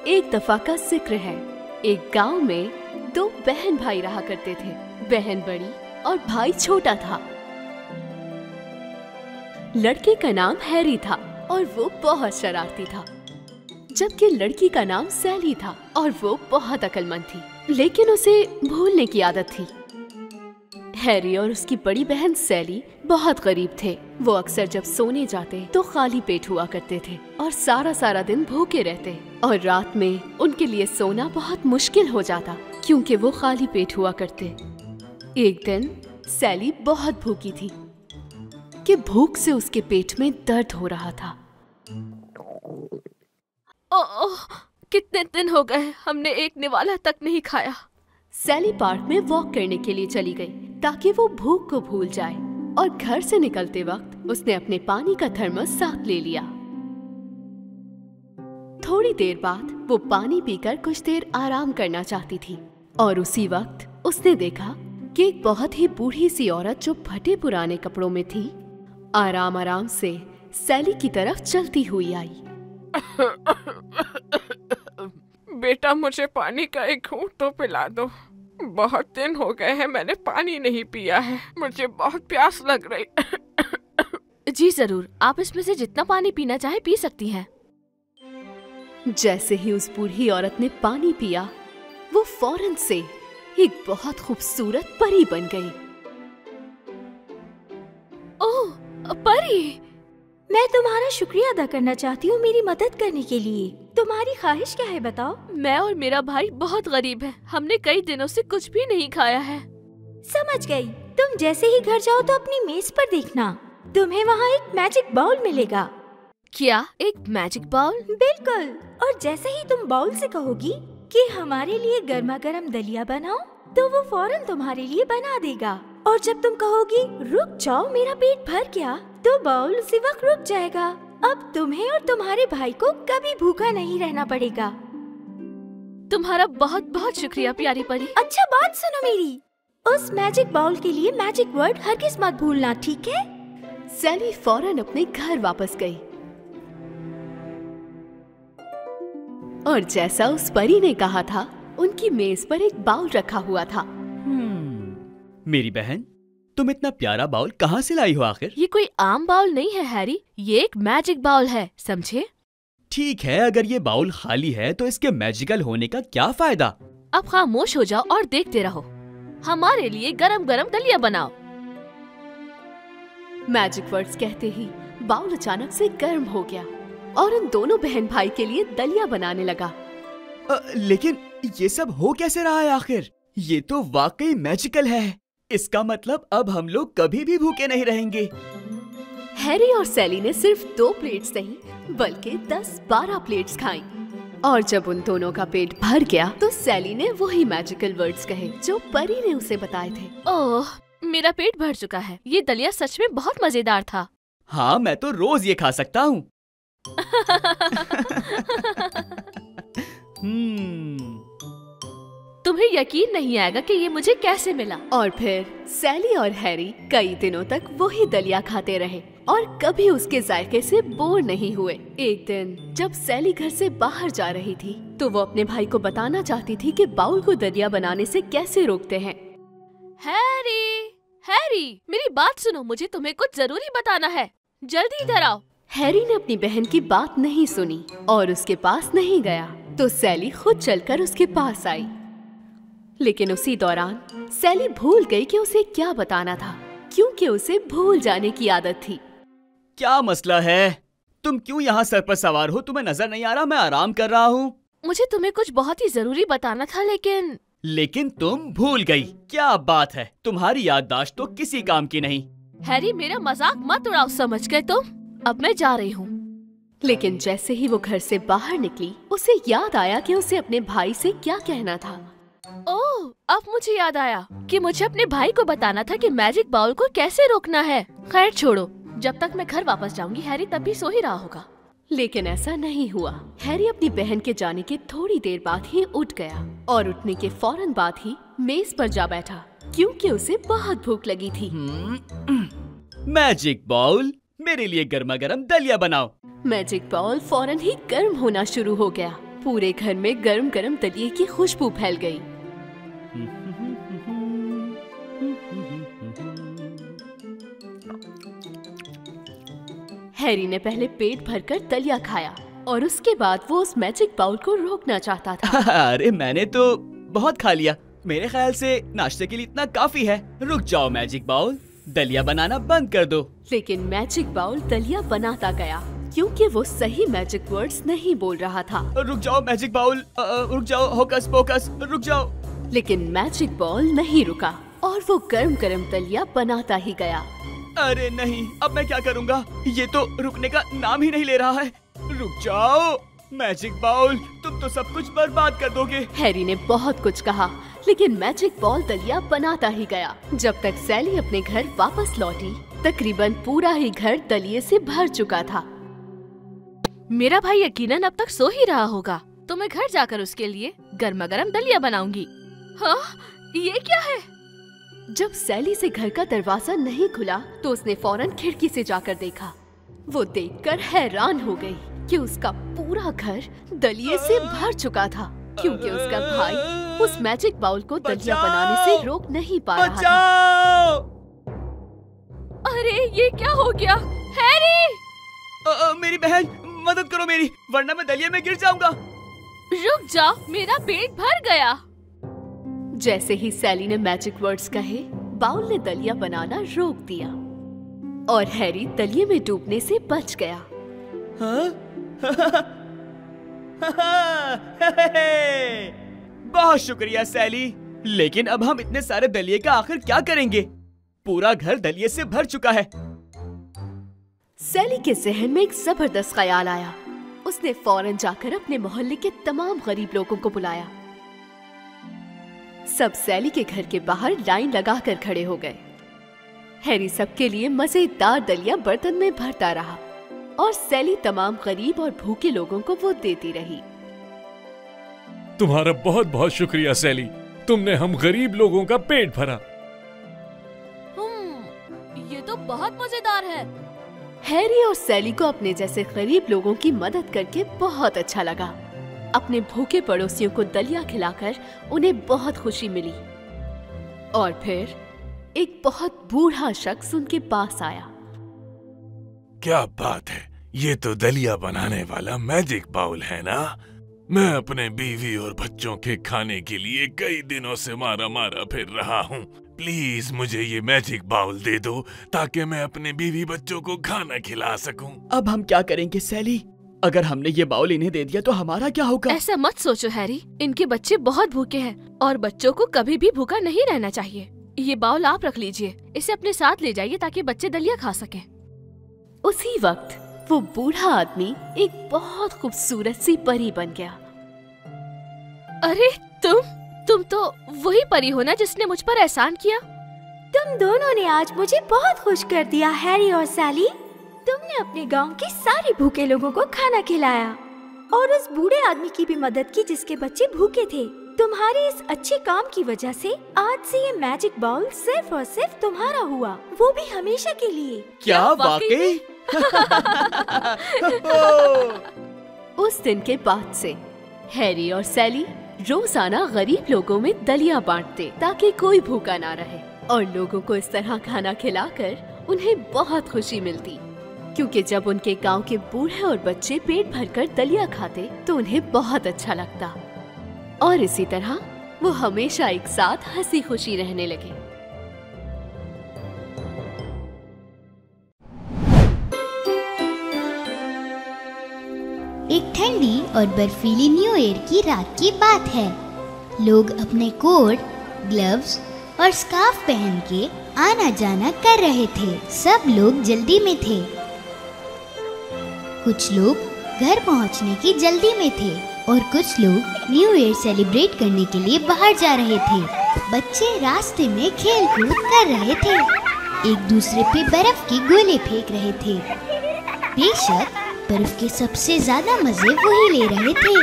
एक दफा का जिक्र है। एक गांव में दो बहन भाई रहा करते थे। बहन बड़ी और भाई छोटा था। लड़के का नाम हैरी था और वो बहुत शरारती था, जबकि लड़की का नाम सैली था और वो बहुत अक्लमंद थी, लेकिन उसे भूलने की आदत थी। हैरी और उसकी बड़ी बहन सैली बहुत गरीब थे। वो अक्सर जब सोने जाते तो खाली पेट हुआ करते थे और सारा दिन भूखे रहते, और रात में उनके लिए सोना बहुत मुश्किल हो जाता क्योंकि वो खाली पेट हुआ करते। एक दिन सैली बहुत भूखी थी कि भूख से उसके पेट में दर्द हो रहा था। ओह, कितने दिन हो गए हमने एक निवाला तक नहीं खाया। सैली पार्क में वॉक करने के लिए चली गई ताकि वो भूख को भूल जाए, और घर से निकलते वक्त उसने अपने पानी का थर्मस साथ ले लिया। थोड़ी देर बाद वो पानी पीकर कुछ देर आराम करना चाहती थी, और उसी वक्त उसने देखा कि एक बहुत ही बूढ़ी सी औरत जो फटे पुराने कपड़ों में थी, आराम से सैली की तरफ चलती हुई आई। बेटा, मुझे पानी का एक घूंट तो पिला दो। बहुत दिन हो गए हैं मैंने पानी नहीं पिया है, मुझे बहुत प्यास लग रही। जी जरूर, आप इसमें से जितना पानी पीना चाहे पी सकती हैं। जैसे ही उस बूढ़ी औरत ने पानी पिया, वो फौरन से एक बहुत खूबसूरत परी बन गई। ओह, परी! मैं तुम्हारा शुक्रिया अदा करना चाहती हूँ मेरी मदद करने के लिए। तुम्हारी ख्वाहिश क्या है बताओ? मैं और मेरा भाई बहुत गरीब हैं। हमने कई दिनों से कुछ भी नहीं खाया है। समझ गई। तुम जैसे ही घर जाओ तो अपनी मेज पर देखना, तुम्हें वहाँ एक मैजिक बाउल मिलेगा। क्या? एक मैजिक बाउल? बिल्कुल। और जैसे ही तुम बाउल से कहोगी कि हमारे लिए गर्मा गर्म दलिया बनाओ, तो वो फौरन तुम्हारे लिए बना देगा। और जब तुम कहोगी रुक जाओ मेरा पेट भर गया, तो बाउल उसी वक्त रुक जाएगा। अब तुम्हें और तुम्हारे भाई को कभी भूखा नहीं रहना पड़ेगा। तुम्हारा बहुत बहुत शुक्रिया प्यारी परी। अच्छा, बात सुनो मेरी। उस मैजिक बाउल के लिए मैजिक वर्ड हरगिज मत भूलना, ठीक है? सैली फौरन अपने घर वापस गई, और जैसा उस परी ने कहा था, उनकी मेज पर एक बाउल रखा हुआ था। मेरी बहन, तुम इतना प्यारा बाउल कहाँ से लाई हो आखिर? ये कोई आम बाउल नहीं है हैरी, ये एक मैजिक बाउल है, समझे? ठीक है, अगर ये बाउल खाली है तो इसके मैजिकल होने का क्या फायदा? अब खामोश हो जाओ और देखते रहो। हमारे लिए गरम गरम दलिया बनाओ। मैजिक वर्ड्स कहते ही बाउल अचानक से गर्म हो गया और उन दोनों बहन भाई के लिए दलिया बनाने लगा। लेकिन ये सब हो कैसे रहा है आखिर? ये तो वाकई मैजिकल है। इसका मतलब अब हम लोग कभी भी भूखे नहीं रहेंगे। हैरी और सैली ने सिर्फ 2 प्लेट्स नहीं बल्कि 10-12 प्लेट्स खाई, और जब उन दोनों का पेट भर गया तो सैली ने वही मैजिकल वर्ड्स कहे जो परी ने उसे बताए थे। ओह, मेरा पेट भर चुका है। ये दलिया सच में बहुत मजेदार था। हाँ, मैं तो रोज ये खा सकता हूँ। तुम्हें यकीन नहीं आएगा कि ये मुझे कैसे मिला। और फिर सैली और हैरी कई दिनों तक वही दलिया खाते रहे और कभी उसके जायके से बोर नहीं हुए। एक दिन जब सैली घर से बाहर जा रही थी तो वो अपने भाई को बताना चाहती थी कि बाउल को दलिया बनाने से कैसे रोकते हैं। हैरी, हैरी, मेरी बात सुनो, मुझे तुम्हें कुछ जरूरी बताना है। जल्दी इधर आओ। हैरी ने अपनी बहन की बात नहीं सुनी और उसके पास नहीं गया, तो सैली खुद चलकर उसके पास आई। लेकिन उसी दौरान सैली भूल गई कि उसे क्या बताना था, क्योंकि उसे भूल जाने की आदत थी। क्या मसला है? तुम क्यों यहाँ सर पर सवार हो? तुम्हें नजर नहीं आ रहा मैं आराम कर रहा हूँ? मुझे तुम्हें कुछ बहुत ही जरूरी बताना था, लेकिन तुम भूल गई। क्या बात है, तुम्हारी याददाश्त तो किसी काम की नहीं। हैरी, मेरा मजाक मत उड़ाओ, समझ गए तुम? अब मैं जा रही हूँ। लेकिन जैसे ही वो घर से बाहर निकली, उसे याद आया कि उसे अपने भाई से क्या कहना था। ओह, अब मुझे याद आया कि मुझे अपने भाई को बताना था कि मैजिक बाउल को कैसे रोकना है। खैर छोड़ो, जब तक मैं घर वापस जाऊंगी हैरी तब भी सो ही रहा होगा। लेकिन ऐसा नहीं हुआ। हैरी अपनी बहन के जाने के थोड़ी देर बाद ही उठ गया और उठने के फौरन बाद ही मेज पर जा बैठा, क्योंकि उसे बहुत भूख लगी थी। मैजिक बाउल, मेरे लिए गर्मा गर्म दलिया बनाओ। मैजिक बाउल फौरन ही गर्म होना शुरू हो गया। पूरे घर में गरम गरम दलिये की खुशबू फैल गई। हैरी ने पहले पेट भरकर दलिया खाया और उसके बाद वो उस मैजिक बाउल को रोकना चाहता था। अरे मैंने तो बहुत खा लिया, मेरे ख्याल से नाश्ते के लिए इतना काफी है। रुक जाओ मैजिक बाउल, दलिया बनाना बंद कर दो। लेकिन मैजिक बाउल दलिया बनाता गया क्योंकि वो सही मैजिक वर्ड्स नहीं बोल रहा था। रुक जाओ मैजिक बाउल, रुक जाओ, होकस पोकस, रुक जाओ। लेकिन मैजिक बाउल नहीं रुका और वो गरम गरम दलिया बनाता ही गया। अरे नहीं, अब मैं क्या करूँगा? ये तो रुकने का नाम ही नहीं ले रहा है। रुक जाओ मैजिक बाउल, तुम तो सब कुछ बर्बाद कर दोगे। हैरी ने बहुत कुछ कहा लेकिन मैजिक बाउल दलिया बनाता ही गया। जब तक सैली अपने घर वापस लौटी, तकरीबन पूरा ही घर दलिये से भर चुका था। मेरा भाई यकीनन अब तक सो ही रहा होगा, तो मैं घर जाकर उसके लिए गर्मा गर्म दलिया बनाऊंगी। हाँ, ये क्या है? जब सैली से घर का दरवाजा नहीं खुला तो उसने फौरन खिड़की से जाकर देखा। वो देखकर हैरान हो गई कि उसका पूरा घर दलिये से भर चुका था, क्योंकि उसका भाई उस मैजिक बाउल को दलिया बनाने से रोक नहीं पा रहा था। अरे ये क्या हो गया? हैरी! मेरी बहन, मदद करो मेरी, वरना मैं दलिया में गिर जाऊंगा। रुक जाओ, मेरा पेट भर गया। जैसे ही सैली ने मैजिक वर्ड्स कहे, बाउल ने दलिया बनाना रोक दिया और हैरी दलिये में डूबने से बच गया। हाँ? बहुत शुक्रिया सैली, लेकिन अब हम इतने सारे दलिये का आखिर क्या करेंगे? पूरा घर दलिये से भर चुका है। सैली के जहन में एक जबरदस्त ख्याल आया। उसने फौरन जाकर अपने मोहल्ले के तमाम गरीब लोगों को बुलाया। सब सैली के घर के बाहर लाइन लगाकर खड़े हो गए। हैरी सबके लिए मजेदार दलिया बर्तन में भरता रहा और सैली तमाम गरीब और भूखे लोगों को वो देती रही। तुम्हारा बहुत बहुत शुक्रिया सैली, तुमने हम गरीब लोगों का पेट भरा। ये तो बहुत मजेदार है। हैरी और सैली को अपने जैसे गरीब लोगों की मदद करके बहुत अच्छा लगा। अपने भूखे पड़ोसियों को दलिया खिलाकर उन्हें बहुत खुशी मिली। और फिर एक बहुत बूढ़ा शख्स उनके पास आया। क्या बात है, ये तो दलिया बनाने वाला मैजिक बाउल है ना? मैं अपने बीवी और बच्चों के खाने के लिए कई दिनों से मारा मारा फिर रहा हूँ। प्लीज मुझे ये मैजिक बाउल दे दो ताकि मैं अपने बीवी बच्चों को खाना खिला सकूं। अब हम क्या करेंगे सैली? अगर हमने ये बाउल इन्हें दे दिया तो हमारा क्या होगा? ऐसा मत सोचो हैरी, इनके बच्चे बहुत भूखे हैं और बच्चों को कभी भी भूखा नहीं रहना चाहिए। ये बाउल आप रख लीजिए, इसे अपने साथ ले जाइए ताकि बच्चे दलिया खा सकें। उसी वक्त वो बूढ़ा आदमी एक बहुत खूबसूरत सी परी बन गया। अरे तुम तो वही परी हो ना जिसने मुझ पर एहसान किया? तुम दोनों ने आज मुझे बहुत खुश कर दिया हैरी और सैली। तुमने अपने गांव के सारे भूखे लोगों को खाना खिलाया और उस बूढ़े आदमी की भी मदद की जिसके बच्चे भूखे थे। तुम्हारे इस अच्छे काम की वजह से आज से ये मैजिक बाउल सिर्फ और सिर्फ तुम्हारा हुआ, वो भी हमेशा के लिए। क्या वाकई? उस दिन के बाद से हैरी और सैली रोजाना गरीब लोगों में दलिया बांटते ताकि कोई भूखा ना रहे, और लोगों को इस तरह खाना खिलाकर उन्हें बहुत खुशी मिलती, क्योंकि जब उनके गांव के बूढ़े और बच्चे पेट भरकर दलिया खाते तो उन्हें बहुत अच्छा लगता, और इसी तरह वो हमेशा एक साथ हंसी खुशी रहने लगे। एक ठंडी और बर्फीली न्यू ईयर की रात की बात है। लोग अपने कोट, ग्लव्स और स्कार्फ पहन के आना जाना कर रहे थे। सब लोग जल्दी में थे। कुछ लोग घर पहुंचने की जल्दी में थे और कुछ लोग न्यू ईयर सेलिब्रेट करने के लिए बाहर जा रहे थे। बच्चे रास्ते में खेल कूद कर रहे थे, एक दूसरे पे बर्फ की गोले फेंक रहे थे। बेशक बर्फ के सबसे ज्यादा मजे वही ले रहे थे।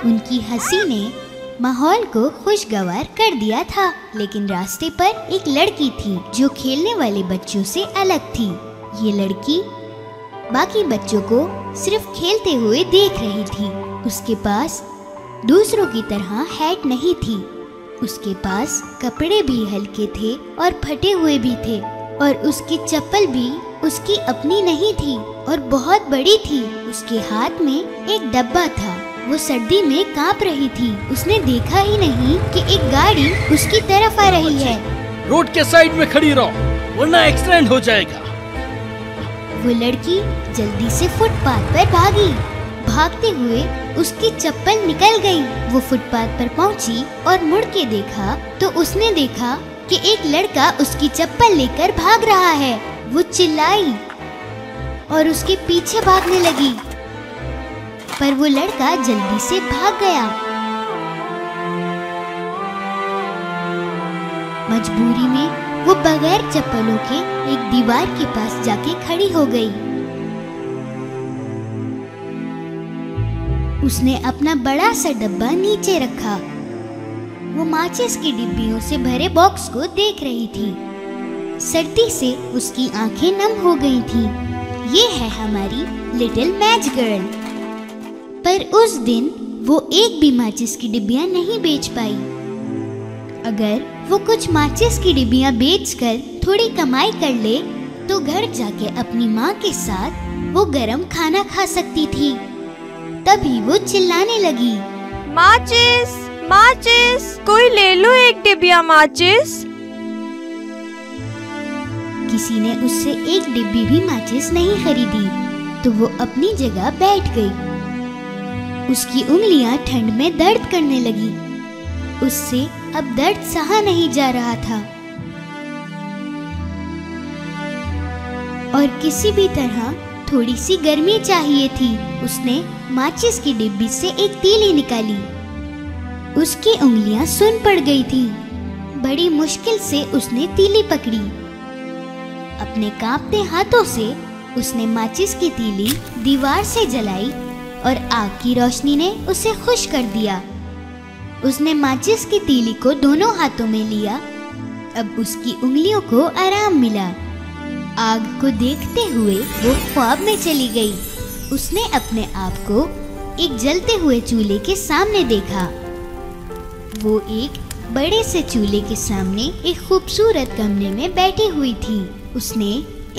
उनकी हंसी ने माहौल को खुशगवार कर दिया था। लेकिन रास्ते पर एक लड़की थी जो खेलने वाले बच्चों से अलग थी। ये लड़की बाकी बच्चों को सिर्फ खेलते हुए देख रही थी। उसके पास दूसरों की तरह हैट नहीं थी। उसके पास कपड़े भी हल्के थे और फटे हुए भी थे, और उसकी चप्पल भी उसकी अपनी नहीं थी और बहुत बड़ी थी। उसके हाथ में एक डब्बा था। वो सर्दी में कांप रही थी। उसने देखा ही नहीं कि एक गाड़ी उसकी तरफ आ रही है। रोड के साइड में खड़ी रहो वरना एक्सीडेंट हो जाएगा। वो लड़की जल्दी से फुटपाथ पर भागी। भागते हुए उसकी चप्पल निकल गई। वो फुटपाथ पर पहुंची और मुड़ के देखा तो उसने देखा कि एक लड़का उसकी चप्पल लेकर भाग रहा है। वो चिल्लाई और उसके पीछे भागने लगी, पर वो लड़का जल्दी से भाग गया। मजबूरी में वो बगैर चप्पलों के एक दीवार के पास जाके खड़ी हो गई। उसने अपना बड़ा सा डब्बा नीचे रखा। वो माचिस की डिब्बियों से भरे बॉक्स को देख रही थी। सर्दी से उसकी आंखें नम हो गई थी। ये है हमारी लिटिल मैच गर्ल। पर उस दिन वो एक भी माचिस की डिब्बियां नहीं बेच पाई। अगर वो कुछ माचिस की डिब्बियां बेचकर थोड़ी कमाई कर ले तो घर जाके अपनी माँ के साथ वो गरम खाना खा सकती थी। तभी वो चिल्लाने लगी, माचिस माचिस, कोई ले लो एक डिब्बिया माचिस। किसी ने उससे एक डिब्बी भी माचिस नहीं खरीदी तो वो अपनी जगह बैठ गई। उसकी उंगलियां ठंड में दर्द करने लगी। उससे अब दर्द सहा नहीं जा रहा था और किसी भी तरह थोड़ी सी गर्मी चाहिए थी। उसने माचिस की डिब्बी से एक तीली निकाली। उसकी उंगलियां सुन पड़ गई थी। बड़ी मुश्किल से उसने तीली पकड़ी। अपने कांपते हाथों से उसने माचिस की तीली दीवार से जलाई और आग की रोशनी ने उसे खुश कर दिया। उसने माचिस की तीली को दोनों हाथों में लिया। अब उसकी उंगलियों को आराम मिला। आग को देखते हुए वो ख्वाब में चली गई। उसने अपने आप को एक जलते हुए चूल्हे के सामने देखा। वो एक बड़े से चूल्हे के सामने एक खूबसूरत कमरे में बैठी हुई थी। उसने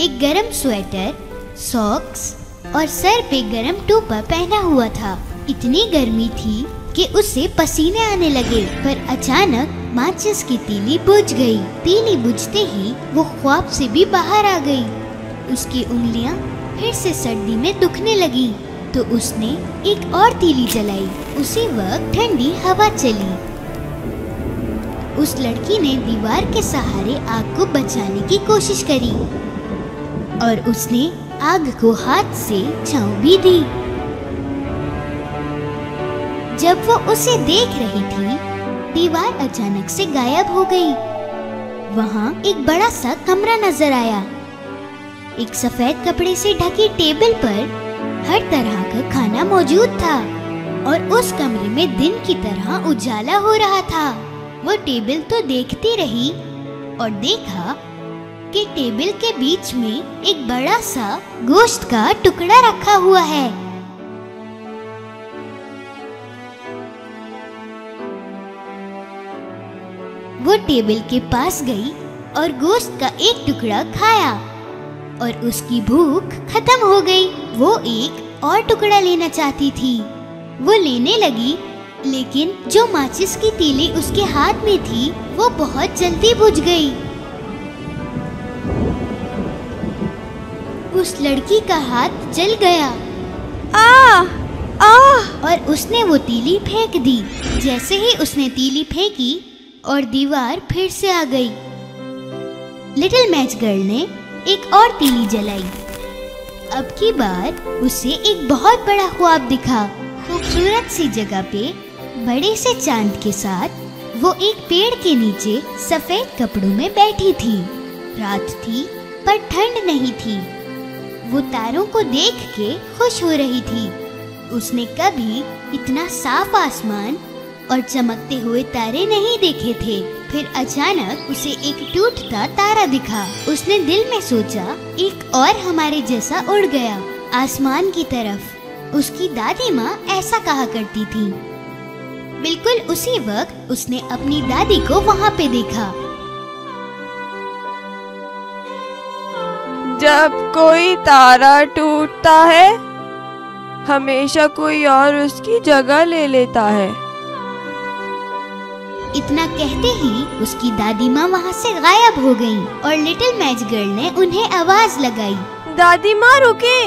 एक गरम स्वेटर, सॉक्स और सर पे गरम टोपा पहना हुआ था। इतनी गर्मी थी कि उसे पसीने आने लगे। पर अचानक माचिस की तीली बुझ गई। तीली बुझते ही वो ख्वाब से भी बाहर आ गई। उसकी उंगलियां फिर से सर्दी में दुखने लगी तो उसने एक और तीली जलाई। उसी वक्त ठंडी हवा चली। उस लड़की ने दीवार के सहारे आग को बचाने की कोशिश करी और उसने आग को हाथ से छांव भी दी। जब वो उसे देख रही थी, दीवार अचानक से गायब हो गई। वहाँ एक बड़ा सा कमरा नजर आया। एक सफेद कपड़े से ढकी टेबल पर हर तरह का खाना मौजूद था और उस कमरे में दिन की तरह उजाला हो रहा था। वो टेबल तो देखती रही और देखा कि टेबल के बीच में एक बड़ा सा गोश्त का टुकड़ा रखा हुआ है। वो टेबल के पास गई और गोश्त का एक टुकड़ा खाया और उसकी भूख खत्म हो गई। वो एक और टुकड़ा लेना चाहती थी। वो लेने लगी, लेकिन जो माचिस की तीली उसके हाथ में थी वो बहुत जल्दी बुझ गई। उस लड़की का हाथ जल गया। और उसने वो तीली फेंक दी। जैसे ही उसने तीली फेंकी और दीवार फिर से आ गई। लिटिल मैच गर्ल ने एक और तीली जलाई। अब की बार उसे एक बहुत बड़ा ख्वाब दिखा। खूबसूरत सी जगह पे बड़े से चांद के साथ वो एक पेड़ के नीचे सफेद कपड़ों में बैठी थी। रात थी पर ठंड नहीं थी। वो तारों को देख के खुश हो रही थी। उसने कभी इतना साफ आसमान और चमकते हुए तारे नहीं देखे थे। फिर अचानक उसे एक टूटता तारा दिखा। उसने दिल में सोचा, एक और हमारे जैसा उड़ गया आसमान की तरफ। उसकी दादी माँ ऐसा कहा करती थी। बिल्कुल उसी वक्त उसने अपनी दादी को वहाँ पे देखा। जब कोई तारा टूटता है, हमेशा कोई और उसकी जगह ले लेता है। इतना कहते ही उसकी दादी माँ वहाँ से गायब हो गईं और लिटिल मैच गर्ल ने उन्हें आवाज लगाई। दादी माँ रुके,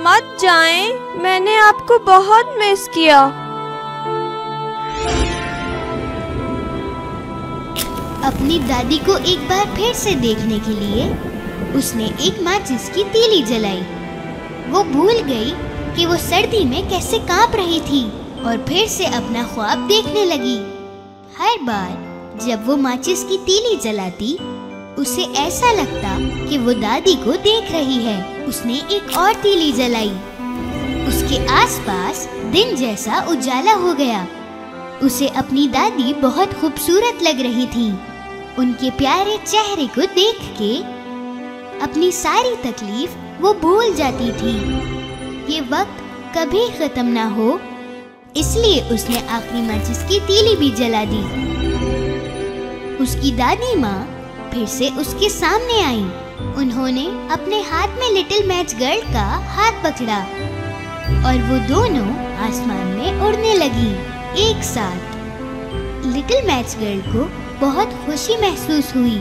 मत जाएं, मैंने आपको बहुत मिस किया। अपनी दादी को एक बार फिर से देखने के लिए उसने एक माचिस की तीली जलाई। वो भूल गई कि वो सर्दी में कैसे कांप रही थी और फिर से अपना ख्वाब देखने लगी। हर बार जब वो माचिस की तीली जलाती, उसे ऐसा लगता कि वो दादी को देख रही है। उसने एक और तीली जलाई। उसके आसपास दिन जैसा उजाला हो गया। उसे अपनी दादी बहुत खूबसूरत लग रही थी। उनके प्यारे चेहरे को देख के अपनी सारी तकलीफ वो भूल जाती थी। ये वक्त कभी खत्म ना हो, इसलिए उसने आखिरी माचिस की तीली भी जला दी। उसकी दादी माँ फिर से उसके सामने आई। उन्होंने अपने हाथ में लिटिल मैच गर्ल का हाथ पकड़ा और वो दोनों आसमान में उड़ने लगी एक साथ। लिटिल मैच गर्ल को बहुत खुशी महसूस हुई।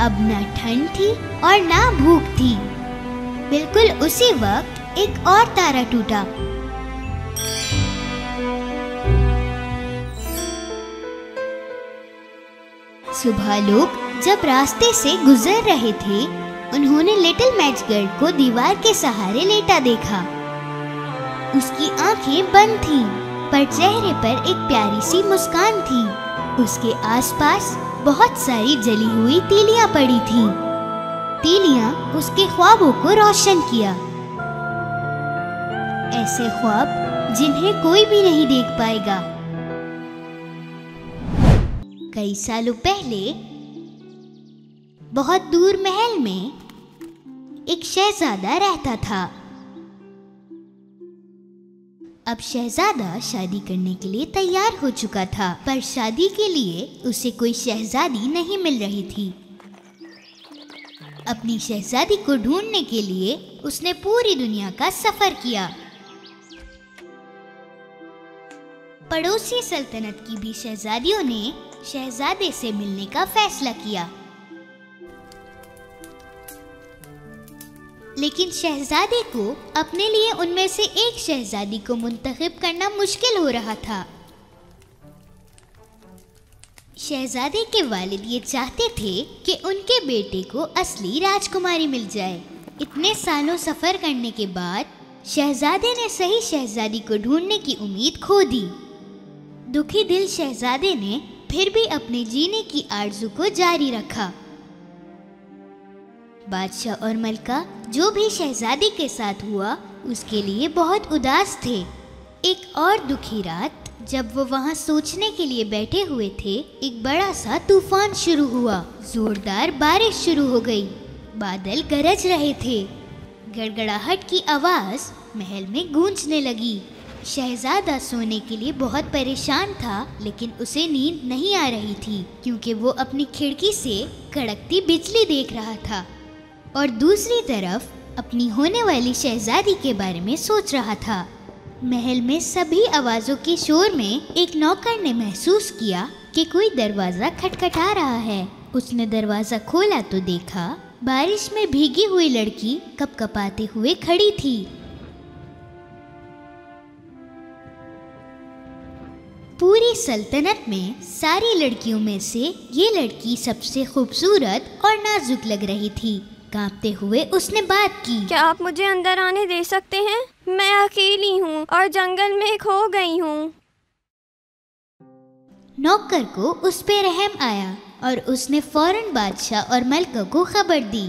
अब न ठंड थी और न भूख थी। बिल्कुल उसी वक्त एक और तारा टूटा। सुबह लोग जब रास्ते से गुजर रहे थे, उन्होंने लिटिल मैच गर्ल को दीवार के सहारे लेटा देखा। उसकी आंखें बंद थीं, पर चेहरे पर एक प्यारी सी मुस्कान थी। उसके आसपास बहुत सारी जली हुई तीलियां पड़ी थीं। तीलियां उसके ख्वाबों को रोशन किया। ऐसे ख्वाब जिन्हें कोई भी नहीं देख पाएगा। कई सालों पहले बहुत दूर महल में एक शहजादा रहता था। अब शहजादा शादी करने के लिए तैयार हो चुका था, पर शादी के लिए उसे कोई शहजादी नहीं मिल रही थी। अपनी शहजादी को ढूंढने के लिए उसने पूरी दुनिया का सफर किया। पड़ोसी सल्तनत की भी शहजादियों ने शहजादे से मिलने का फैसला किया, लेकिन शहजादे को अपने लिए उनमें से एक शहजादी को मुंतखब करना मुश्किल हो रहा था। शहजादे के वालिद ये चाहते थे कि उनके बेटे को असली राजकुमारी मिल जाए। इतने सालों सफर करने के बाद शहजादे ने सही शहजादी को ढूंढने की उम्मीद खो दी। दुखी दिल शहजादे ने फिर भी अपने जीने की आरज़ू को जारी रखा। बादशाह और मलका जो भी शहजादी के साथ हुआ, उसके लिए बहुत उदास थे। एक और दुखी रात जब वो वहाँ सोचने के लिए बैठे हुए थे, एक बड़ा सा तूफान शुरू हुआ। जोरदार बारिश शुरू हो गई। बादल गरज रहे थे। गड़गड़ाहट की आवाज़ महल में गूंजने लगी। शहजादा सोने के लिए बहुत परेशान था, लेकिन उसे नींद नहीं आ रही थी क्योंकि वो अपनी खिड़की से कड़कती बिजली देख रहा था और दूसरी तरफ अपनी होने वाली शहजादी के बारे में सोच रहा था। महल में सभी आवाज़ों के शोर में एक नौकर ने महसूस किया कि कोई दरवाज़ा खटखटा रहा है। उसने दरवाज़ा खोला तो देखा बारिश में भीगी हुई लड़की कपकपाते हुए खड़ी थी। पूरी सल्तनत में सारी लड़कियों में से ये लड़की सबसे खूबसूरत और नाजुक लग रही थी। कांपते हुए उसने बात की, क्या आप मुझे अंदर आने दे सकते हैं? मैं अकेली हूँ और जंगल में खो गई हूँ। नौकर को उस पे रहम आया और उसने फौरन बादशाह और मलका को खबर दी।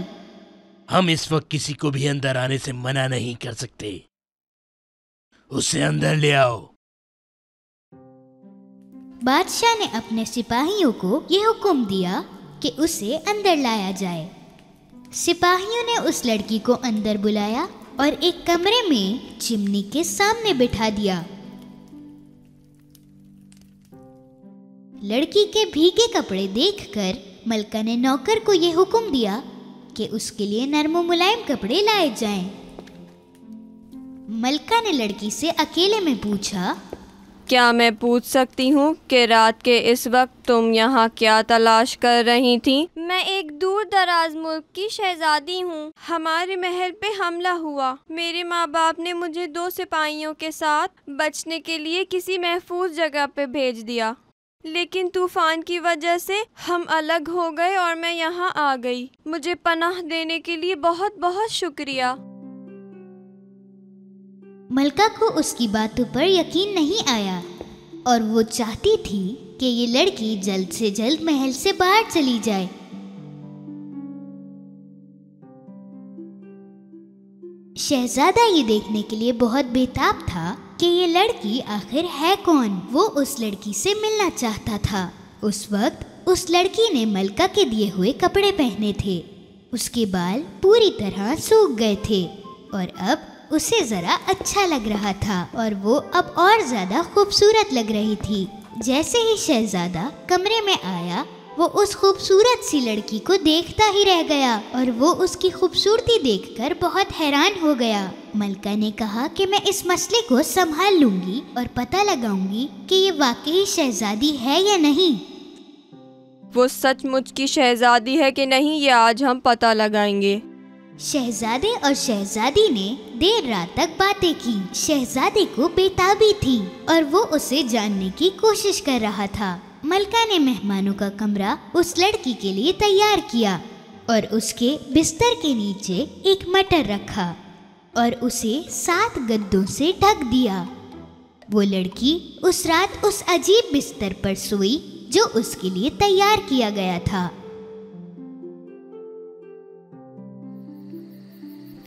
हम इस वक्त किसी को भी अंदर आने से मना नहीं कर सकते। उसे अंदर ले आओ। बादशाह ने अपने सिपाहियों को यह हुक्म दिया कि उसे अंदर लाया जाए। सिपाहियों ने उस लड़की को अंदर बुलाया और एक कमरे में चिमनी के सामने बिठा दिया। लड़की के भीगे कपड़े देखकर मलका ने नौकर को ये हुक्म दिया कि उसके लिए नरम और मुलायम कपड़े लाए जाएं। मलका ने लड़की से अकेले में पूछा, क्या मैं पूछ सकती हूँ कि रात के इस वक्त तुम यहाँ क्या तलाश कर रही थी? मैं एक दूर दराज मुल्क की शहजादी हूँ। हमारे महल पे हमला हुआ। मेरे माँ बाप ने मुझे 2 सिपाहियों के साथ बचने के लिए किसी महफूज जगह पे भेज दिया, लेकिन तूफान की वजह से हम अलग हो गए और मैं यहाँ आ गई। मुझे पनाह देने के लिए बहुत बहुत शुक्रिया। मलका को उसकी बातों पर यकीन नहीं आया और वो चाहती थी कि ये लड़की जल्द से जल्द महल से बाहर चली जाए। शहजादा ये देखने के लिए बहुत बेताब था कि ये लड़की आखिर है कौन। वो उस लड़की से मिलना चाहता था। उस वक्त उस लड़की ने मलका के दिए हुए कपड़े पहने थे। उसके बाल पूरी तरह सूख गए थे और अब उसे जरा अच्छा लग रहा था और वो अब और ज्यादा खूबसूरत लग रही थी। जैसे ही शहजादा कमरे में आया, वो उस खूबसूरत सी लड़की को देखता ही रह गया और वो उसकी खूबसूरती देखकर बहुत हैरान हो गया। मलका ने कहा कि मैं इस मसले को संभाल लूंगी और पता लगाऊंगी कि ये वाकई शहजादी है या नहीं। वो सचमुच की शहजादी है कि नहीं, ये आज हम पता लगाएंगे। शहजादे और शहजादी ने देर रात तक बातें की। शहजादे को बेताबी थी और वो उसे जानने की कोशिश कर रहा था। मलका ने मेहमानों का कमरा उस लड़की के लिए तैयार किया और उसके बिस्तर के नीचे एक मटर रखा और उसे 7 गद्दों से ढक दिया। वो लड़की उस रात उस अजीब बिस्तर पर सोई जो उसके लिए तैयार किया गया था।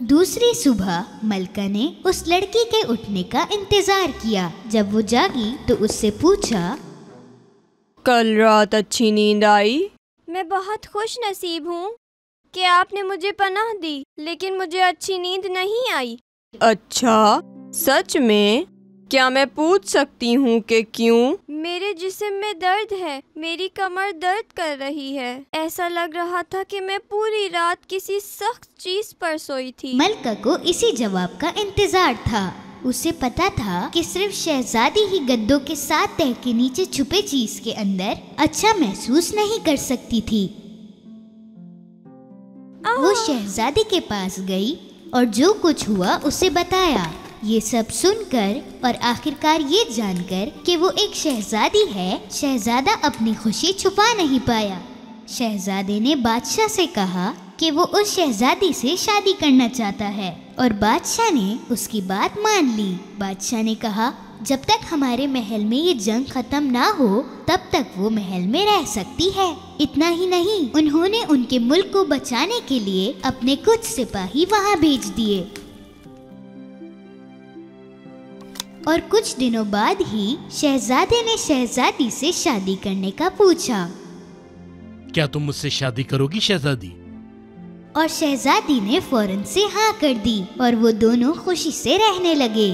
दूसरी सुबह मलका ने उस लड़की के उठने का इंतजार किया। जब वो जागी तो उससे पूछा, कल रात अच्छी नींद आई? मैं बहुत खुश नसीब हूँ कि आपने मुझे पनाह दी, लेकिन मुझे अच्छी नींद नहीं आई। अच्छा, सच में? क्या मैं पूछ सकती हूँ कि क्यों? मेरे जिस्म में दर्द है, मेरी कमर दर्द कर रही है। ऐसा लग रहा था कि मैं पूरी रात किसी सख्त चीज पर सोई थी। मलका को इसी जवाब का इंतजार था। उसे पता था कि सिर्फ शहजादी ही गद्दों के 7 तह के नीचे छुपे चीज के अंदर अच्छा महसूस नहीं कर सकती थी। वो शहजादी के पास गई और जो कुछ हुआ उसे बताया। ये सब सुनकर और आखिरकार ये जानकर कि वो एक शहजादी है, शहजादा अपनी खुशी छुपा नहीं पाया। शहजादे ने बादशाह से कहा कि वो उस शहजादी से शादी करना चाहता है और बादशाह ने उसकी बात मान ली। बादशाह ने कहा, जब तक हमारे महल में ये जंग खत्म ना हो तब तक वो महल में रह सकती है। इतना ही नहीं, उन्होंने उनके मुल्क को बचाने के लिए अपने कुछ सिपाही वहाँ भेज दिए। और कुछ दिनों बाद ही शहजादे ने शहजादी से शादी करने का पूछा। क्या तुम मुझसे शादी करोगी शहजादी? और शहजादी ने फौरन से हाँ कर दी और वो दोनों खुशी से रहने लगे।